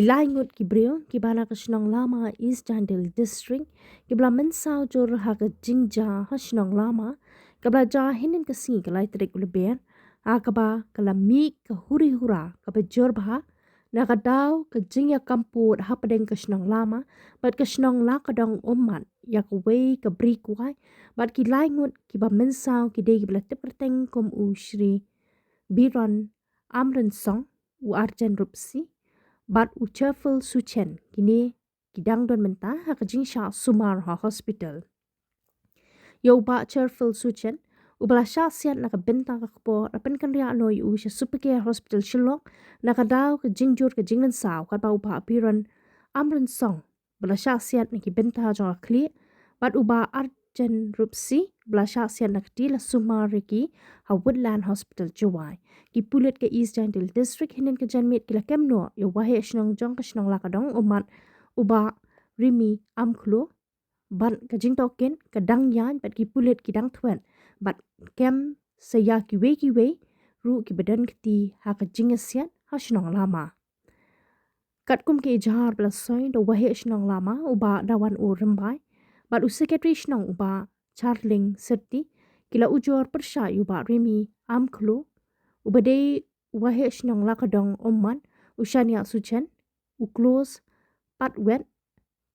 Gilaingut Gibril, Gibana Kashnong Lama, East Jandil District, Gibla Mensao Jor Haka Jingja, Hashnong Lama, Gabla Ja Hinin Kasi, Galaitrik Ulbear, Akaba, Kalamik, Kahuri Hura, Kabajorba, Nakadaw, Kajingya Kamput, Hapadeng Kashnong Lama, but Kashnong Lakadong Oman, Yakaway, Kabrikwai, but Gilaingut, Giba Mensao, Gide Gibla Tipperteng Kum Ushri, Biron, Amran Song, U Arjan Rupsi, But u cheerful suchen kini kidang don menta ha kajing sha sumar ha hospital. Yo ba cheerful suchen u bala sha siat na ka benta ka po rapen kan ria no u sha supercare hospital shilok na ka daw ka jingjur ka jingnan saw ka ba u ba apiran amran song bala sha siat na ki benta jo kli but u ba arjen rupsi bala sha siat naktila sumar ki ha woodland hospital jawai ki pulit ke East Jandil District hinin ke janmit kila kemno yo wahe shnong jong ka shnong lakadong umat uba rimi amkhlo ban ka jing token ka dang yan bat ki pulit ki dang thwen bat kem saya ki we ru ki badan kti ha ka jing asiat ha shnong lama kat kum ke jahar bla soin do wahe shnong lama uba dawan u rembai bat u secretary shnong uba charling serti kila ujor persha uba rimi amkhlo ubade wahe shnong lakadong omman ushania suchen u close pat wet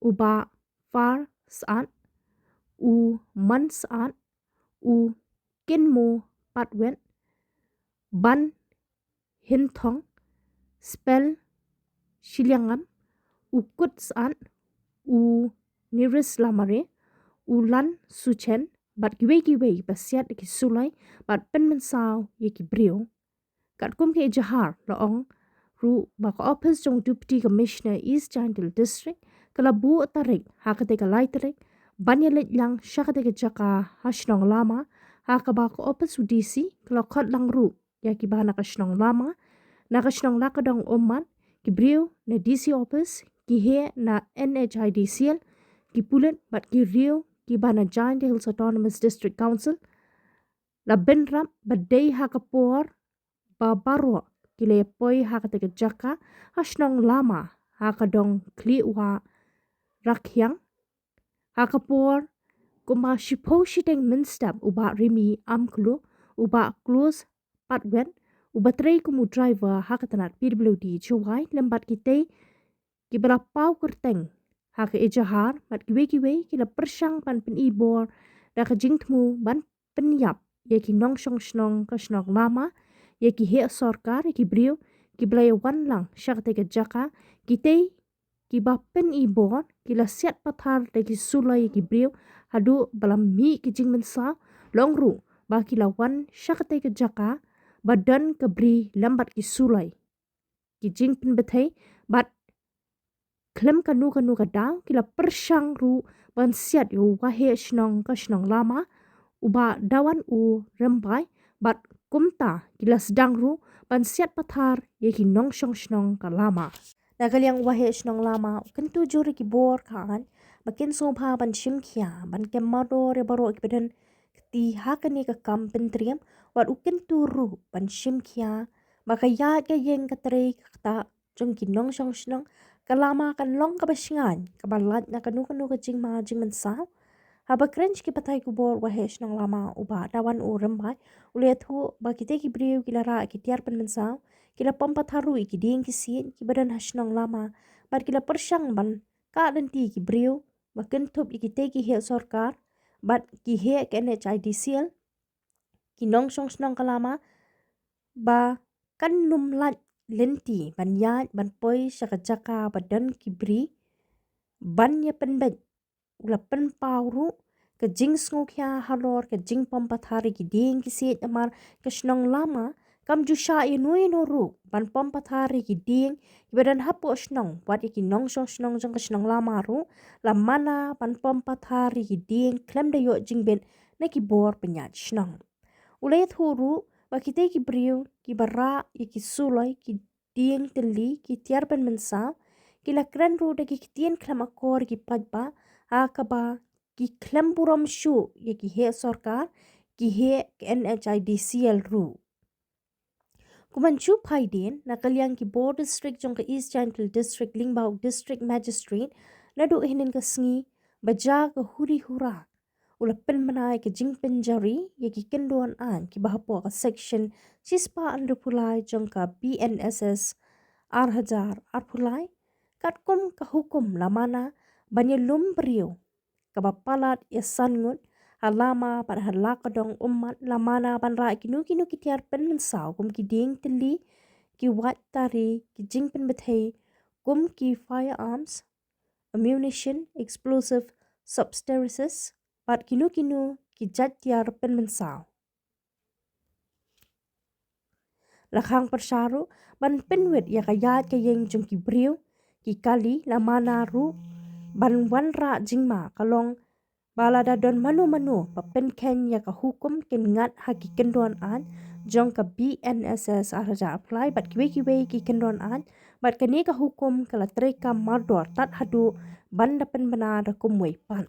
uba far saat u man saat u kinmo pat wet ban hinthong spell shilyangam u kut saat u niris lamare u lan suchen bat giwe basiat ki sulai bat penmensau yeki brio kat kum ke jahar laong ru baka office jong deputy commissioner East Jandil District kala bu tarik hakate ka laitrik banyalit lang syakate ka jaka hashnong lama haka baka office udisi kala kot lang ru yaki bahana ka shnong lama na ka shnong lakadong oman ki brio na DC office ki he na NHIDCL ki pulit bat ki rio ki bahana Giant Hills Autonomous District Council la benram badai haka por babaro kile poi haka teke jaka hashnong lama haka dong kli wa rakyang haka por kuma shipo shiteng minstap uba rimi amklu uba close patwen uba trei kumu driver haka tanat PWD chuwai lembat kite kibra pau kerteng haka ejahar mat kiwe kila persyang pan pen ibor da kajingtmu ban penyap yaki nong shnong ka shnong lama yaki he sorkar yaki brio ki blay wan lang syakte ke jaka kite ki bapen ibor kila siat pathar de ki sulai ki brio hadu balam mi ki jing mensa longru ba kila wan syakte ke jaka badan ke bri lambat ki sulai ki jing pen bethe bat klem kanu ka daw kila persyang ru ban siat yo wahe shnong ka shnong lama uba dawan u rembai bat kumta kila sedang ru ban siat pathar yeki nong shnong ka lama nagaliang wahe shnong lama kentu juri ki bor kan makin sobha ban shimkhia ban kemado re baro ki beden ti hakani ka kam pentriam wat ukentu ru ban shimkhia maka ya ke yeng ka tre ta jong ki nong shnong ka lama kan long ka basngan ka balat na kanu ka jing ma jing mensa haba krench ki patai ku bor wahe shnong lama uba dawan u rembai ule thu ba kite ki briu ki lara ki tiar pen mensau kila pompa tharu ki ding ki sin ki badan hashnong lama bar kila persyang ban ka dan ti ki briu ba kentup ki te ki he sorkar bat ki he ke NHIDCL ki nong shnong kalama ba kan num lat lenti ban yat ban poi syaka badan ki bri ban ye penbet ula pen pauru ke jing sngokia halor ke jing pompathari ki ding ki sit amar ke shnong lama kam ju sha inui no ru ban pompathari ki ding badan hapo shnong wat ki nong shnong jong ke shnong lama ru la mana ban pompathari ki ding klem de yo jing ben ne ki bor penyat shnong ulai thuru ba ki te ki briu ki bara ki sulai ki ding teli ki tiar ben mensa ki la kran ru de ki tien klem akor ki pajba akaba ki klem buram shu ki he sorkar ki he NHIDCL ru Kumanchu Paiden na kalyang ki Board District jong ka East Gentle District Lingbao District Magistrate na do hinin ka sngi baja ka huri hura ulapen manay ka jingpen jari ya ki kenduan an ki bahapo ka section sispa an rupulay jong ka BNSS Arhajar Arpulay katkum ka hukum lamana banyalum beriu kabapalat ya sangut halama pada halakadong umat lamana panra kinu kitiar pen mensau kum ki ding teli ki wat tari ki jingpen bethay kum ki firearms ammunition explosive substances pat kinu ki jat tiar pen mensau lakhang persyaru ban penwet ya kayat kayeng jong ki beriu ki kali lamana ru ban wanra jingma kalong balada don manu papenken ya ka hukum ken ngat haki kenduan an jong ka BNSS Arhajar apply bat kiwe ki kenduan an bat kani ka hukum kala treka mardor tat hadu banda pen banada kumwe pan